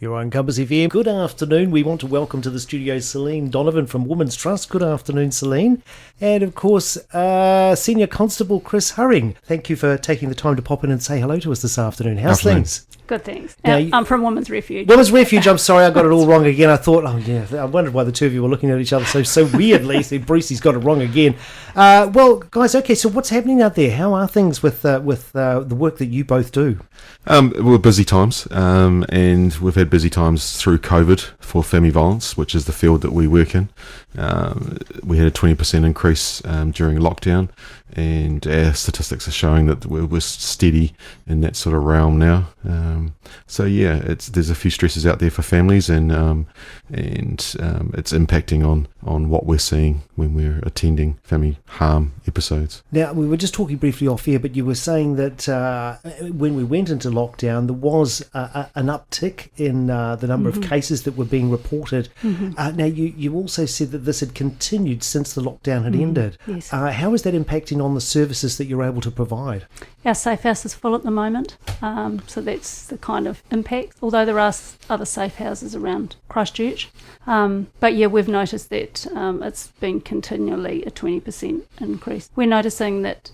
You're on Compass FM. Good afternoon. We want to welcome to the studio Celine Donovan from Women's Trust. Good afternoon, Celine. And of course, Snr Constable Chris Hurring. Thank you for taking the time to pop in and say hello to us this afternoon. How's things? Good, thanks. Now, I'm from Women's Refuge. Women's Refuge, I'm sorry, I got it all wrong again. I thought, I wondered why the two of you were looking at each other so weirdly. So Brucey's got it wrong again. Well, guys, okay, so what's happening out there? How are things with the work that you both do? We're busy times, and we've had busy times through COVID for family violence, which is the field that we work in. We had a 20% increase during lockdown, and our statistics are showing that we're steady in that sort of realm now. So yeah, there's a few stresses out there for families, and it's impacting on what we're seeing when we're attending family harm episodes. Now, we were just talking briefly off air, but you were saying that when we went into lockdown, there was an uptick in the number of cases that were being reported. Now, you also said that this had continued since the lockdown had ended. Yes. How is that impacting on the services that you're able to provide? Our safe house is full at the moment, so that's the kind of impact, although there are other safe houses around Christchurch. But yeah, we've noticed that it's been continually a 20% increase. We're noticing that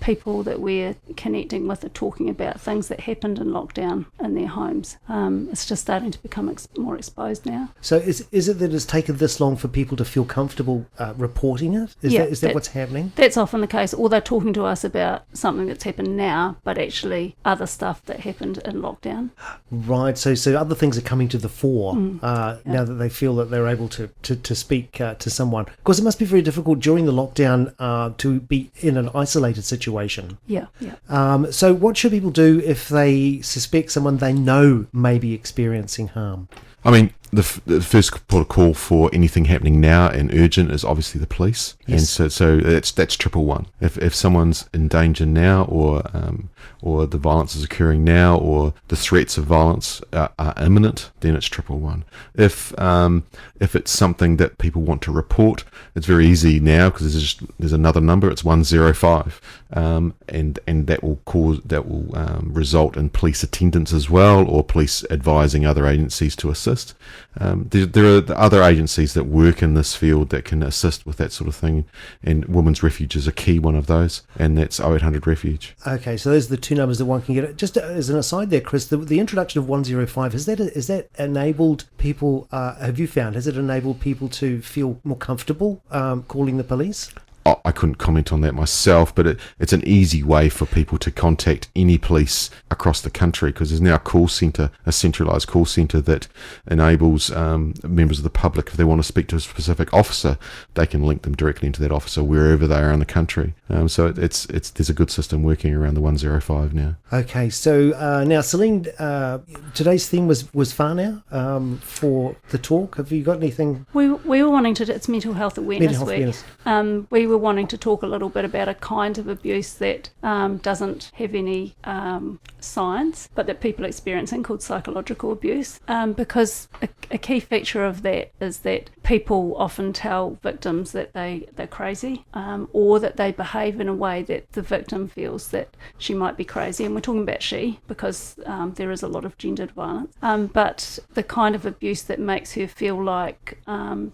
people that we're connecting with are talking about things that happened in lockdown in their homes. It's just starting to become more exposed now. So is it that it's taken this long for people to feel comfortable reporting it? Is that what's happening? That's often the case, or they're talking to us about something that's happened now, but actually other stuff that happened in lockdown. Right, so other things are coming to the fore now that they feel that they're able to speak to someone. Of course, it must be very difficult during the lockdown to be in an isolated situation. Yeah. So what should people do if they suspect someone they know may be experiencing harm? I mean, the first port of call for anything happening now and urgent is obviously the police. Yes. And so that's 111. If someone's in danger now, or the violence is occurring now, or the threats of violence are imminent, then it's 111. If it's something that people want to report, it's very easy now because there's another number. It's 105, and that will result in police attendance as well, or police advising other agencies to assist. There are other agencies that work in this field that can assist with that sort of thing, and Women's Refuge is a key one of those, and that's 0800 Refuge. Okay, so those are the two numbers that one can get. Just as an aside there, Chris, the introduction of 105, has that enabled people, have you found, has it enabled people to feel more comfortable calling the police? I couldn't comment on that myself, but it's an easy way for people to contact any police across the country, because there's now a centralised call centre that enables members of the public, if they want to speak to a specific officer, they can link them directly into that officer wherever they are in the country. So there's a good system working around the 105 now. Okay, so now Celine, today's theme was whānau for the talk. Have you got anything? We were wanting to. It's Mental Health Awareness Week. Awareness. We were wanting to talk a little bit about a kind of abuse that doesn't have any science, but that people are experiencing, called psychological abuse, because a key feature of that is that people often tell victims that they're crazy, or that they behave in a way that the victim feels that she might be crazy, and we're talking about she because there is a lot of gendered violence, but the kind of abuse that makes her feel like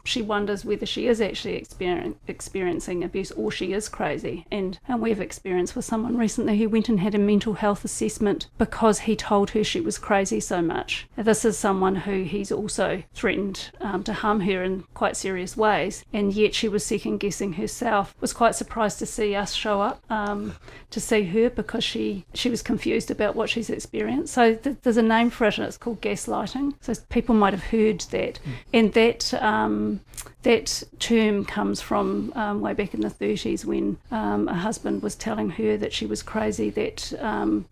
she wonders whether she is actually experiencing abuse or she is crazy. And we have experience with someone recently who went and had a mental health assessment because he told her she was crazy so much. This is someone who he's also threatened to harm her in quite serious ways, and yet she was second guessing herself, was quite surprised to see us show up to see her because she was confused about what she's experienced. So there's a name for it, and it's called gaslighting. So people might have heard that, and that term comes from way back in the 30s when a husband was telling her that she was crazy, that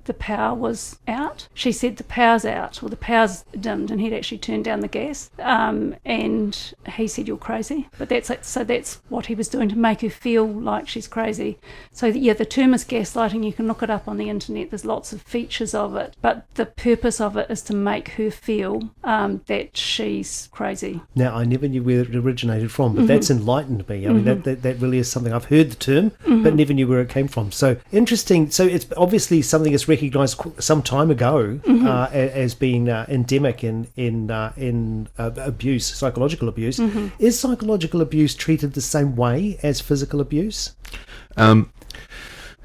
the power was out. She said the power's out, or the power's dimmed, and he'd actually turned down the gas, and he said you're crazy. But that's what he was doing to make her feel like she's crazy. So the term is gaslighting. You can look it up on the internet. There's lots of features of it, but the purpose of it is to make her feel that she's crazy. Now, I never knew where it originated. originated from, but that's enlightened me. I mean, that really is something. I've heard the term, but never knew where it came from. So interesting. So it's obviously something that's recognised some time ago as being endemic in abuse, psychological abuse. Is psychological abuse treated the same way as physical abuse?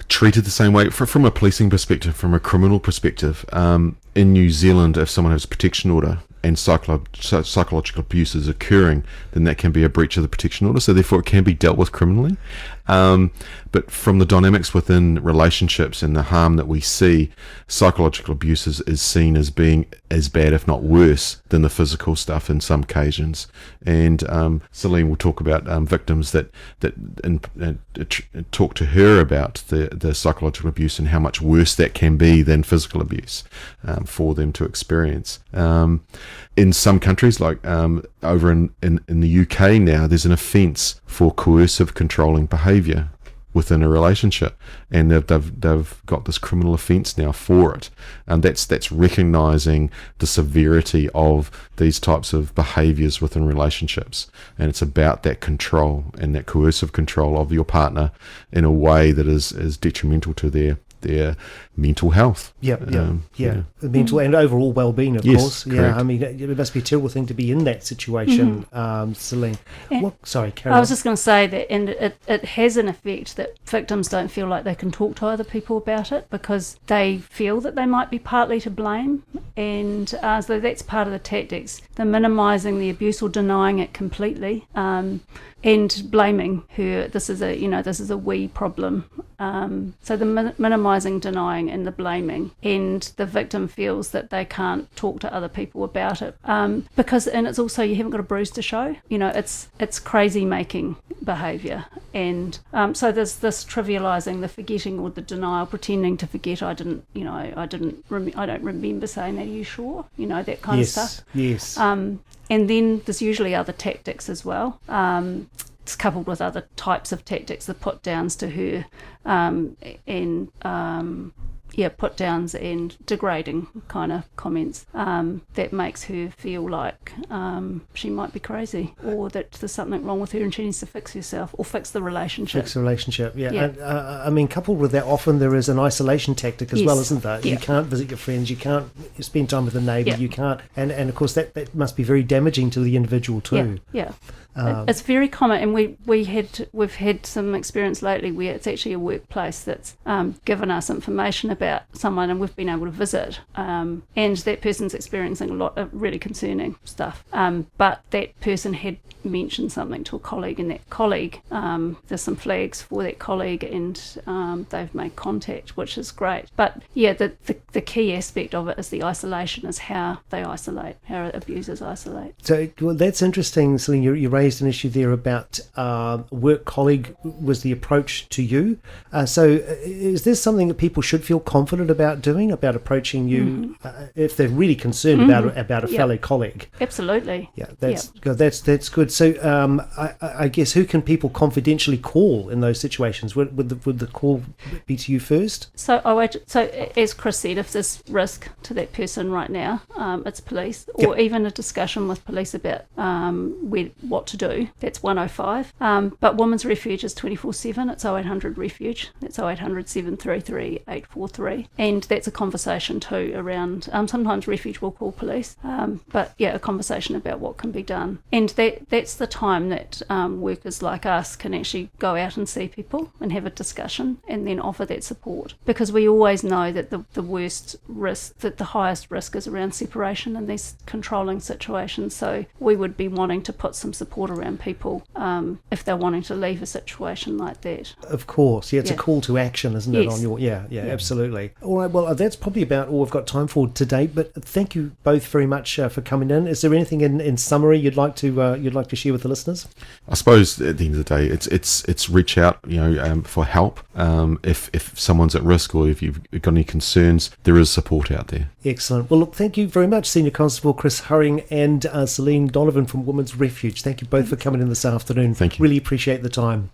Treated the same way from a policing perspective, from a criminal perspective. In New Zealand, if someone has a protection order and psychological abuse is occurring, then that can be a breach of the protection order, so therefore it can be dealt with criminally. But from the dynamics within relationships and the harm that we see, psychological abuse is seen as being as bad, if not worse, than the physical stuff in some occasions. And Celine will talk about victims that talk to her about the psychological abuse and how much worse that can be than physical abuse for them to experience. In some countries, like over in the UK now, there's an offence for coercive controlling behaviour within a relationship, and they've got this criminal offence now for it, and that's recognising the severity of these types of behaviours within relationships, and it's about that control and that coercive control of your partner in a way that is detrimental to their mental health. The mental and overall well-being, of course. Correct. Yeah, I mean, it must be a terrible thing to be in that situation, Celine. Sorry, Carol. I was just going to say that, and it has an effect that victims don't feel like they can talk to other people about it because they feel that they might be partly to blame, and so that's part of the tactics. They're minimising the abuse or denying it completely, and blaming her. This is a we problem. So the minimising, denying, and the blaming, and the victim feels that they can't talk to other people about it because, and it's also, you haven't got a bruise to show. It's crazy making behaviour, and so there's this trivialising, the forgetting or the denial, pretending to forget. I don't remember saying that. Are you sure? That kind of stuff. Yes. And then there's usually other tactics as well. It's coupled with other types of tactics, the put downs to her, put downs and degrading kind of comments that makes her feel like she might be crazy, or that there's something wrong with her and she needs to fix herself or fix the relationship. And, I mean, coupled with that, often there is an isolation tactic as well, isn't there? Yeah. You can't visit your friends, you can't spend time with a neighbour, you can't, and of course that must be very damaging to the individual too. It's very common, and we've had some experience lately where it's actually a workplace that's given us information about someone, and we've been able to visit, and that person's experiencing a lot of really concerning stuff. But that person had mentioned something to a colleague, and that colleague, there's some flags for that colleague, and they've made contact, which is great. But the key aspect of it is the isolation, is how they isolate, how abusers isolate. So that's interesting, Celine. You raised an issue there about work colleague was the approach to you. So is this something that people should feel confident about doing, about approaching you if they're really concerned about a fellow colleague? Absolutely. Yeah, that's good. So I guess who can people confidentially call in those situations? Would the call be to you first? So as Chris said, if there's risk to that person right now, it's police, or even a discussion with police about what to do. That's 105. But Womens Refuge is 24/7. It's 0800 Refuge. That's 0800 733 843. And that's a conversation too around, sometimes Refuge will call police, but a conversation about what can be done. And that's the time that workers like us can actually go out and see people and have a discussion and then offer that support. Because we always know that the worst risk, that the highest risk is around separation in these controlling situations. So we would be wanting to put some support around people if they're wanting to leave a situation like that. Of course, it's a call to action, isn't it? On your absolutely. All right, well, that's probably about all we've got time for today. But thank you both very much for coming in. Is there anything in summary you'd like to share with the listeners? I suppose at the end of the day, it's reach out, for help. If someone's at risk or if you've got any concerns, there is support out there. Excellent. Well, look, thank you very much, Senior Constable Chris Hurring and Celine Donovan from Women's Refuge. Thank you both for coming in this afternoon. Thank you. Really appreciate the time.